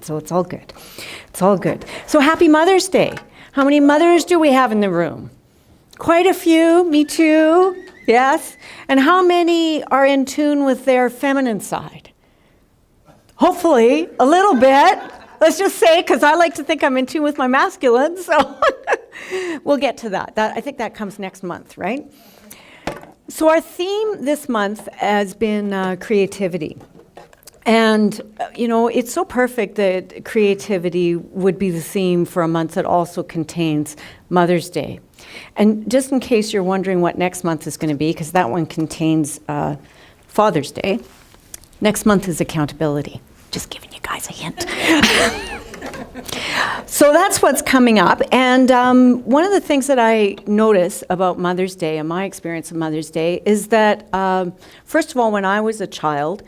So it's all good. It's all good. So happy Mother's Day. How many mothers do we have in the room? Quite a few. Me too. Yes. And how many are in tune with their feminine side? Hopefully, a little bit. Let's just say, because I like to think I'm in tune with my masculine, so we'll get to that. I think that comes next month, right? So our theme this month has been creativity. And, it's so perfect that creativity would be the theme for a month that also contains Mother's Day. And just in case you're wondering what next month is going to be, because that one contains Father's Day, next month is accountability. Just giving you guys a hint. So that's what's coming up. And one of the things that I notice about Mother's Day and my experience of Mother's Day is that, first of all, when I was a child,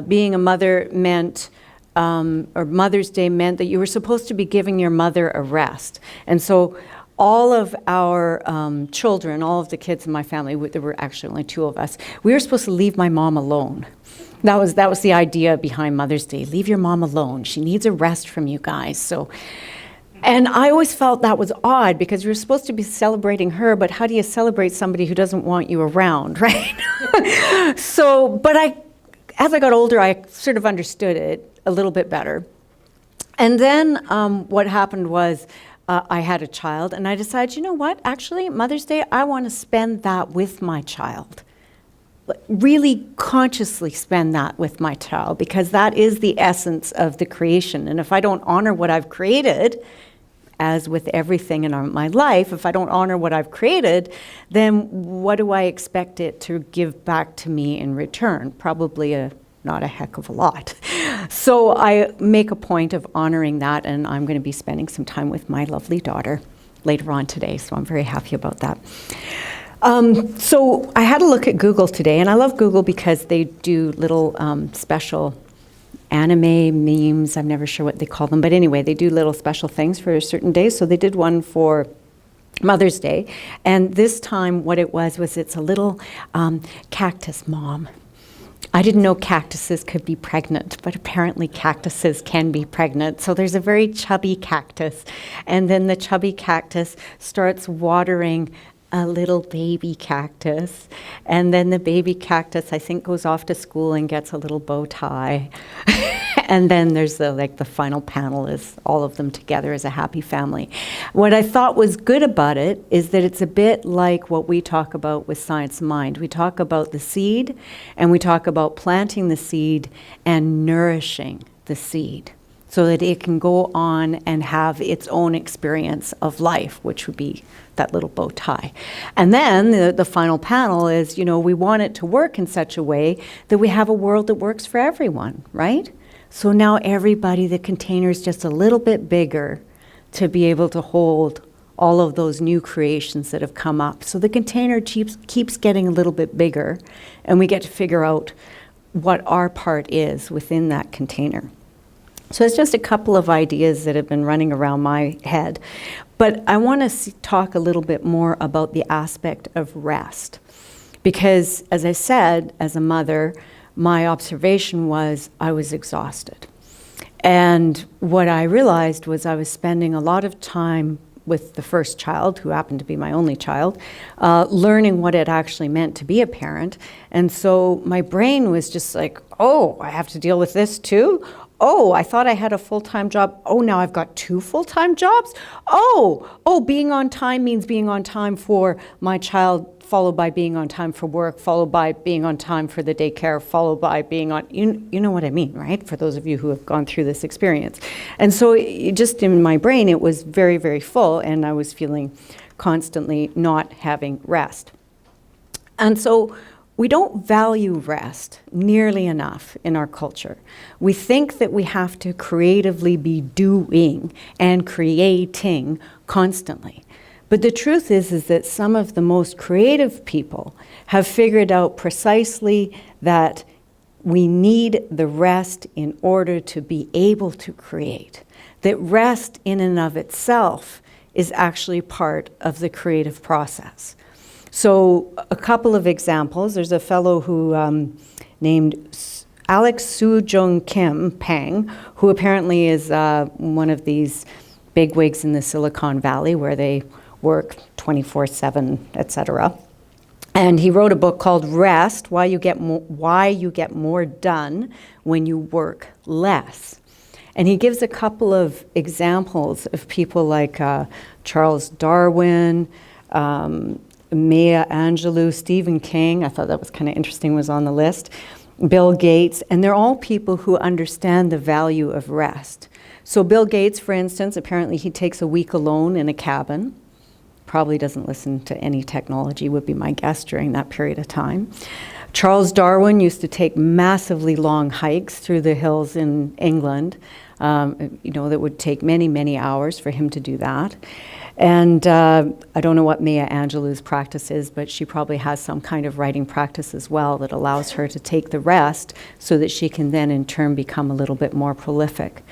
being a mother meant, or Mother's Day meant that you were supposed to be giving your mother a rest. And so all of our children, all of the kids in my family, there were actually only two of us, we were supposed to leave my mom alone. That was the idea behind Mother's Day. Leave your mom alone. She needs a rest from you guys. And I always felt that was odd because we were supposed to be celebrating her, but how do you celebrate somebody who doesn't want you around, right? As I got older, I sort of understood it a little bit better. And then what happened was I had a child, and I decided, you know what? Actually, Mother's Day, I want to spend that with my child. Really consciously spend that with my child, because that is the essence of the creation. And if I don't honor what I've created, as with everything in my life, if I don't honor what I've created, then what do I expect it to give back to me in return? Probably not a heck of a lot. So I make a point of honoring that, and I'm going to be spending some time with my lovely daughter later on today, so I'm very happy about that. So I had a look at Google today, and I love Google because they do little special anime memes. I'm never sure what they call them, but anyway, they do little special things for certain days. So they did one for Mother's Day, and this time what it was it's a little cactus mom. I didn't know cactuses could be pregnant, but apparently cactuses can be pregnant. So there's a very chubby cactus, and then the chubby cactus starts watering a little baby cactus, and then the baby cactus, I think, goes off to school and gets a little bow tie. And then there's the final panel is all of them together as a happy family. What I thought was good about it is that it's a bit like what we talk about with Science of Mind. We talk about the seed, and we talk about planting the seed and nourishing the seed, so that it can go on and have its own experience of life, which would be that little bow tie. And then the final panel is, we want it to work in such a way that we have a world that works for everyone, right? So now the container is just a little bit bigger to be able to hold all of those new creations that have come up. So the container keeps getting a little bit bigger, and we get to figure out what our part is within that container. So it's just a couple of ideas that have been running around my head. But I want to talk a little bit more about the aspect of rest. Because, as I said, as a mother, my observation was I was exhausted. And what I realized was I was spending a lot of time with the first child, who happened to be my only child, learning what it actually meant to be a parent. And so my brain was just like, oh, I have to deal with this too? Oh, I thought I had a full-time job. Oh, now I've got 2 full-time jobs? Oh, being on time means being on time for my child, followed by being on time for work, followed by being on time for the daycare, followed by being on, you know what I mean, right? For those of you who have gone through this experience. And so just in my brain, it was very, very full, and I was feeling constantly not having rest. And so we don't value rest nearly enough in our culture. We think that we have to creatively be doing and creating constantly. But the truth is that some of the most creative people have figured out precisely that we need the rest in order to be able to create. That rest in and of itself is actually part of the creative process. So a couple of examples. There's a fellow who named Alex Soo-Jung Kim Pang, who apparently is one of these bigwigs in the Silicon Valley where they work 24/7, etc. And he wrote a book called Rest, Why You Get More Done When You Work Less. And he gives a couple of examples of people like Charles Darwin, Maya Angelou, Stephen King, I thought that was kind of interesting, was on the list, Bill Gates, and they're all people who understand the value of rest. So Bill Gates, for instance, apparently he takes a week alone in a cabin, probably doesn't listen to any technology, would be my guess, during that period of time. Charles Darwin used to take massively long hikes through the hills in England. That would take many, many hours for him to do that. And I don't know what Maya Angelou's practice is, but she probably has some kind of writing practice as well that allows her to take the rest so that she can then in turn become a little bit more prolific.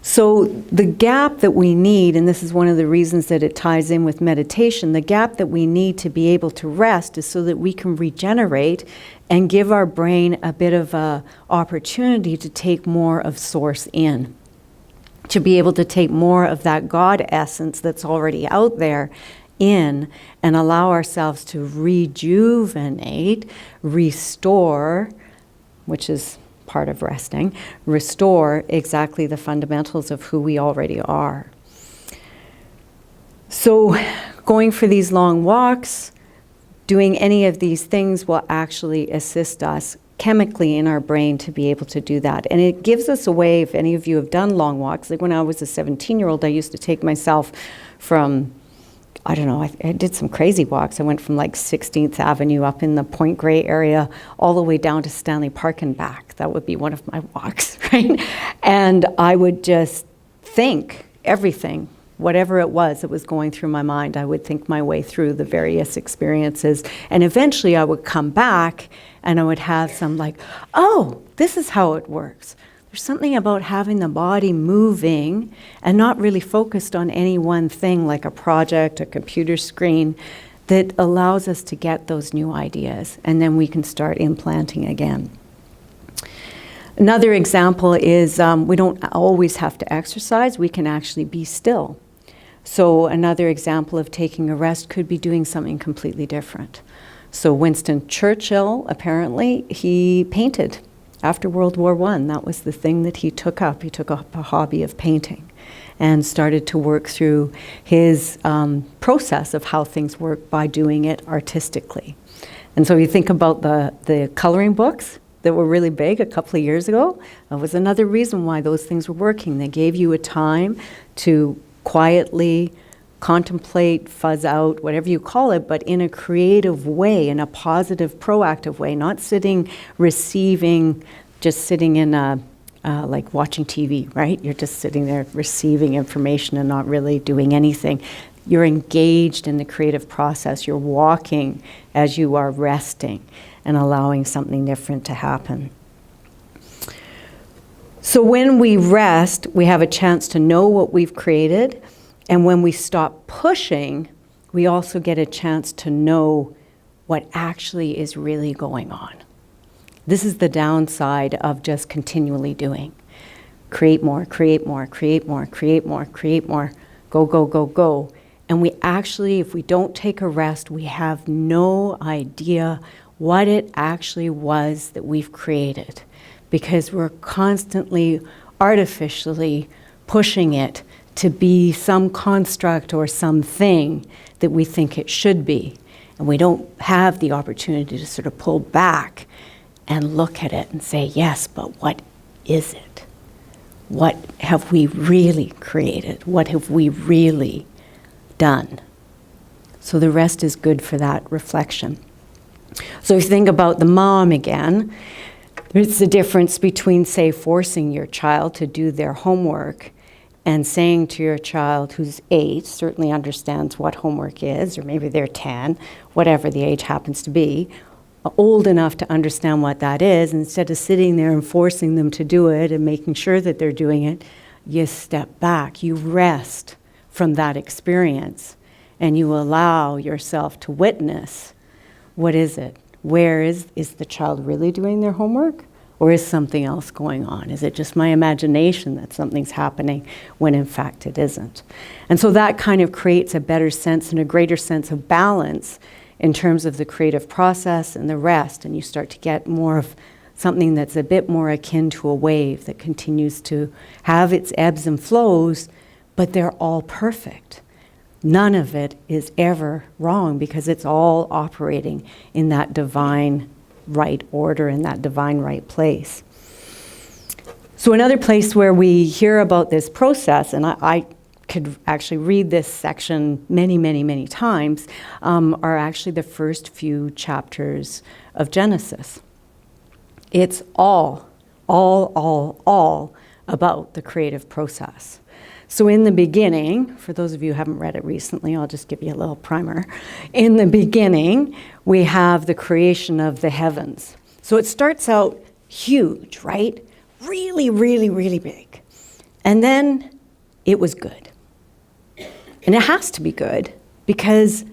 So the gap that we need, and this is one of the reasons that it ties in with meditation, the gap that we need to be able to rest is so that we can regenerate and give our brain a bit of an opportunity to take more of Source in, to be able to take more of that God essence that's already out there in and allow ourselves to rejuvenate, restore, which is part of resting, restore exactly the fundamentals of who we already are. So going for these long walks, doing any of these things will actually assist us chemically in our brain to be able to do that. And it gives us a way, if any of you have done long walks, like when I was a 17-year-old, I used to take myself from, I did some crazy walks. I went from like 16th Avenue up in the Point Grey area all the way down to Stanley Park and back. That would be one of my walks, right? And I would just think everything, whatever it was that was going through my mind, I would think my way through the various experiences. And eventually I would come back and I would have some like, oh, this is how it works. There's something about having the body moving and not really focused on any one thing like a project, a computer screen, that allows us to get those new ideas, and then we can start implanting again. Another example is we don't always have to exercise, we can actually be still. So another example of taking a rest could be doing something completely different. So Winston Churchill, apparently, he painted. After World War I, that was the thing that he took up. He took up a hobby of painting and started to work through his process of how things work by doing it artistically. And so you think about the coloring books that were really big a couple of years ago. That was another reason why those things were working. They gave you a time to quietly contemplate, fuzz out, whatever you call it, but in a creative way, in a positive, proactive way, not sitting, receiving, just sitting in a, like watching TV, right? You're just sitting there receiving information and not really doing anything. You're engaged in the creative process. You're walking as you are resting and allowing something different to happen. So when we rest, we have a chance to know what we've created. And when we stop pushing, we also get a chance to know what actually is really going on. This is the downside of just continually doing. Create more, create more, create more, create more, create more, go, go, go, go. And we actually, if we don't take a rest, we have no idea what it actually was that we've created, because we're constantly, artificially pushing it to be some construct or something that we think it should be. And we don't have the opportunity to sort of pull back and look at it and say, yes, but what is it? What have we really created? What have we really done? So the rest is good for that reflection. So if you think about the mom again, there's the difference between, say, forcing your child to do their homework and saying to your child who's 8, certainly understands what homework is, or maybe they're 10, whatever the age happens to be, old enough to understand what that is, instead of sitting there and forcing them to do it and making sure that they're doing it, you step back, you rest from that experience, and you allow yourself to witness, what is it? Where is the child really doing their homework? Or is something else going on? Is it just my imagination that something's happening when in fact it isn't? And so that kind of creates a better sense and a greater sense of balance in terms of the creative process and the rest. And you start to get more of something that's a bit more akin to a wave that continues to have its ebbs and flows, but they're all perfect. None of it is ever wrong because it's all operating in that divine right order, in that divine right place. So another place where we hear about this process, and I could actually read this section many, many, many times, are actually the first few chapters of Genesis. It's all about the creative process. So in the beginning, for those of you who haven't read it recently, I'll just give you a little primer. In the beginning, we have the creation of the heavens. So it starts out huge, right? Really, really, really big. And then it was good. And it has to be good because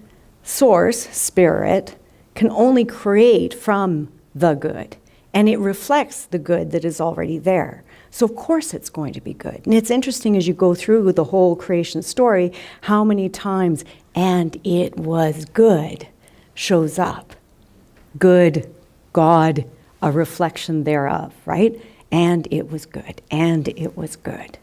Source, Spirit, can only create from the good. And it reflects the good that is already there. So of course it's going to be good. And it's interesting as you go through the whole creation story, how many times, and it was good, shows up. Good, God, a reflection thereof, right? And it was good, and it was good.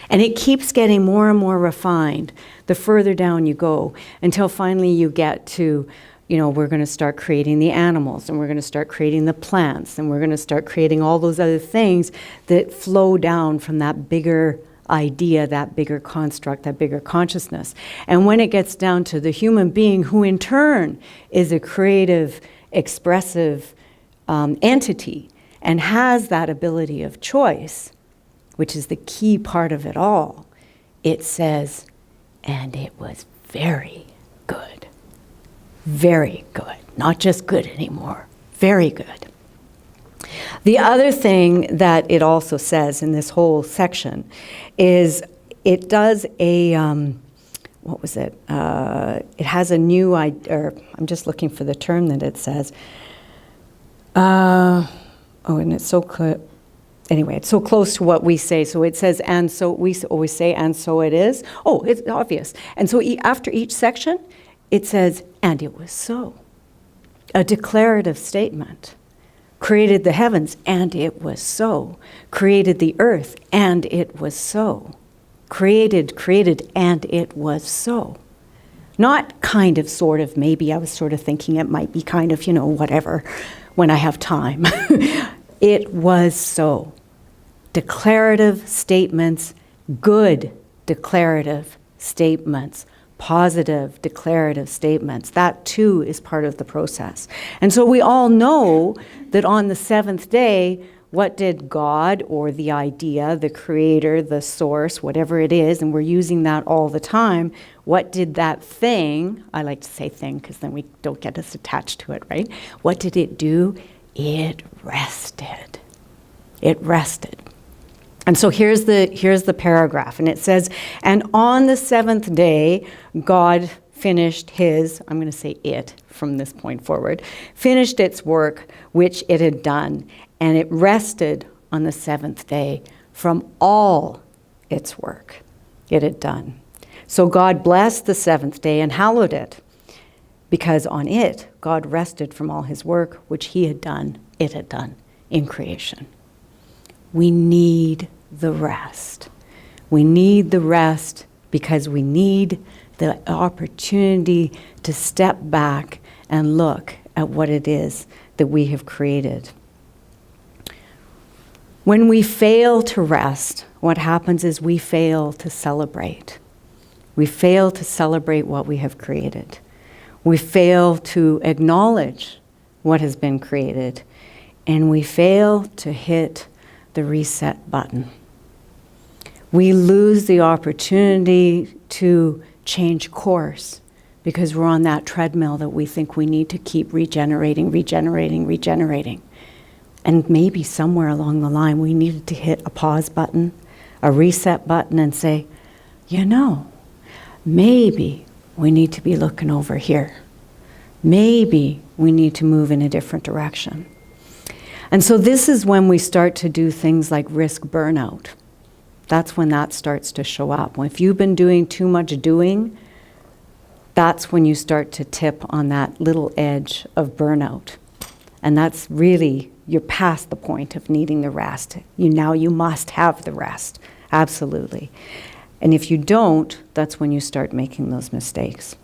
And it keeps getting more and more refined the further down you go until finally you get to, we're going to start creating the animals, and we're going to start creating the plants, and we're going to start creating all those other things that flow down from that bigger idea, that bigger construct, that bigger consciousness. And when it gets down to the human being, who in turn is a creative, expressive entity and has that ability of choice, which is the key part of it all, it says, and it was very good. Very good. Not just good anymore. Very good. The other thing that it also says in this whole section is it does a, it has a new, I'm just looking for the term that it says. And it's so clear. Anyway, it's so close to what we say. So it says, and so we always say, and so it is. Oh, it's obvious. And so after each section, it says, and it was so. A declarative statement. Created the heavens, and it was so. Created the earth, and it was so. Created, and it was so. Not kind of, sort of, maybe I was sort of thinking it might be kind of, whatever, when I have time. It was so. Declarative statements, good declarative statements, positive declarative statements. That too is part of the process. And so we all know that on the seventh day, what did God or the idea, the creator, the source, whatever it is, and we're using that all the time, what did that thing, I like to say thing because then we don't get us attached to it, right? What did it do? It rested. It rested. And so here's the paragraph, and it says, and on the seventh day, God finished his, I'm going to say it from this point forward, finished its work which it had done, and it rested on the seventh day from all its work it had done. So God blessed the seventh day and hallowed it, because on it God rested from all his work which he had done, it had done in creation. We need the rest. We need the rest because we need the opportunity to step back and look at what it is that we have created. When we fail to rest, what happens is we fail to celebrate. We fail to celebrate what we have created. We fail to acknowledge what has been created, and we fail to hit the reset button. We lose the opportunity to change course because we're on that treadmill that we think we need to keep regenerating. And maybe somewhere along the line we needed to hit a pause button, a reset button, and say, maybe we need to be looking over here. Maybe we need to move in a different direction. And so this is when we start to do things like risk burnout. That's when that starts to show up. If you've been doing too much doing, that's when you start to tip on that little edge of burnout. And that's really, you're past the point of needing the rest. You must have the rest, absolutely. And if you don't, that's when you start making those mistakes.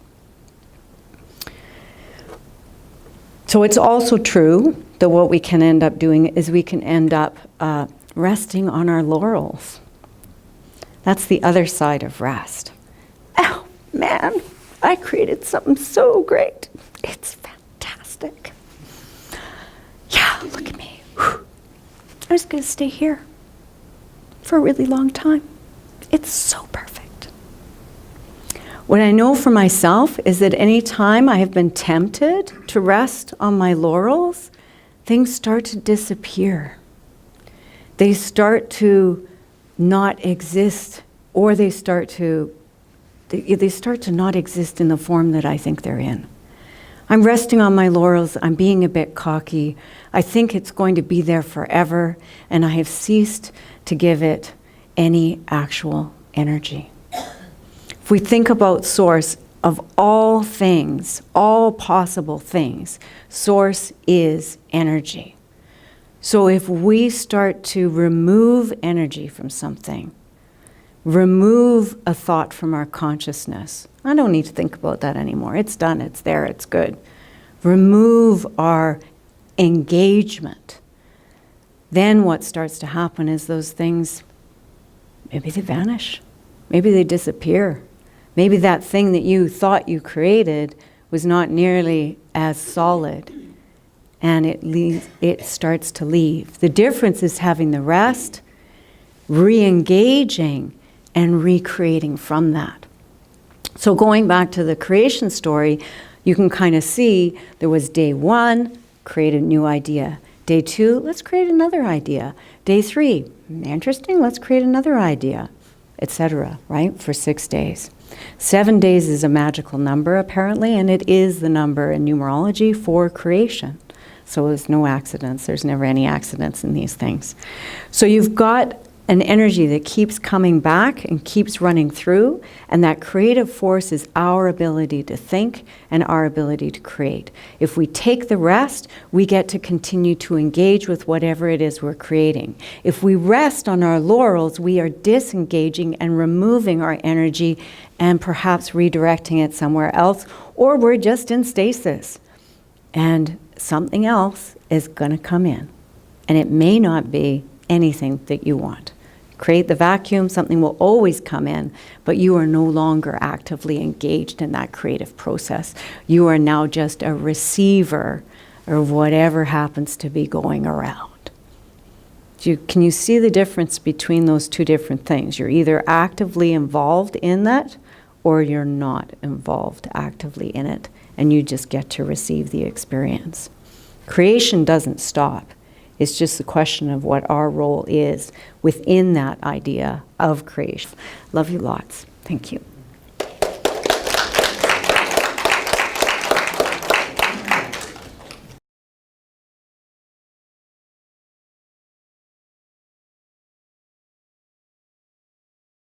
So it's also true that what we can end up doing is we can end up resting on our laurels. That's the other side of rest. Oh, man, I created something so great. It's fantastic. Yeah, look at me. Whew. I was going to stay here for a really long time. It's so perfect. What I know for myself is that any time I have been tempted to rest on my laurels, things start to disappear. They start to not exist, or they start to not exist in the form that I think they're in. I'm resting on my laurels, I'm being a bit cocky, I think it's going to be there forever, and I have ceased to give it any actual energy. If we think about source, of all things, all possible things, source is energy. So if we start to remove energy from something, remove a thought from our consciousness, I don't need to think about that anymore. It's done, it's there, it's good. Remove our engagement. Then what starts to happen is those things, maybe they vanish. Maybe they disappear. Maybe that thing that you thought you created was not nearly as solid, and it starts to leave. The difference is having the rest, re-engaging, and recreating from that. So going back to the creation story, you can kind of see there was day 1, create a new idea. Day 2, let's create another idea. Day 3, interesting, let's create another idea, etc., right, for 6 days. 7 days is a magical number, apparently, and it is the number in numerology for creation. So there's no accidents. There's never any accidents in these things. So you've got an energy that keeps coming back and keeps running through, and that creative force is our ability to think and our ability to create. If we take the rest, we get to continue to engage with whatever it is we're creating. If we rest on our laurels, we are disengaging and removing our energy and perhaps redirecting it somewhere else, or we're just in stasis. And something else is going to come in, and it may not be anything that you want. Create the vacuum, something will always come in, but you are no longer actively engaged in that creative process. You are now just a receiver of whatever happens to be going around. Can you see the difference between those two different things? You're either actively involved in that, or you're not involved actively in it, and you just get to receive the experience. Creation doesn't stop. It's just a question of what our role is within that idea of creation. Love you lots. Thank you.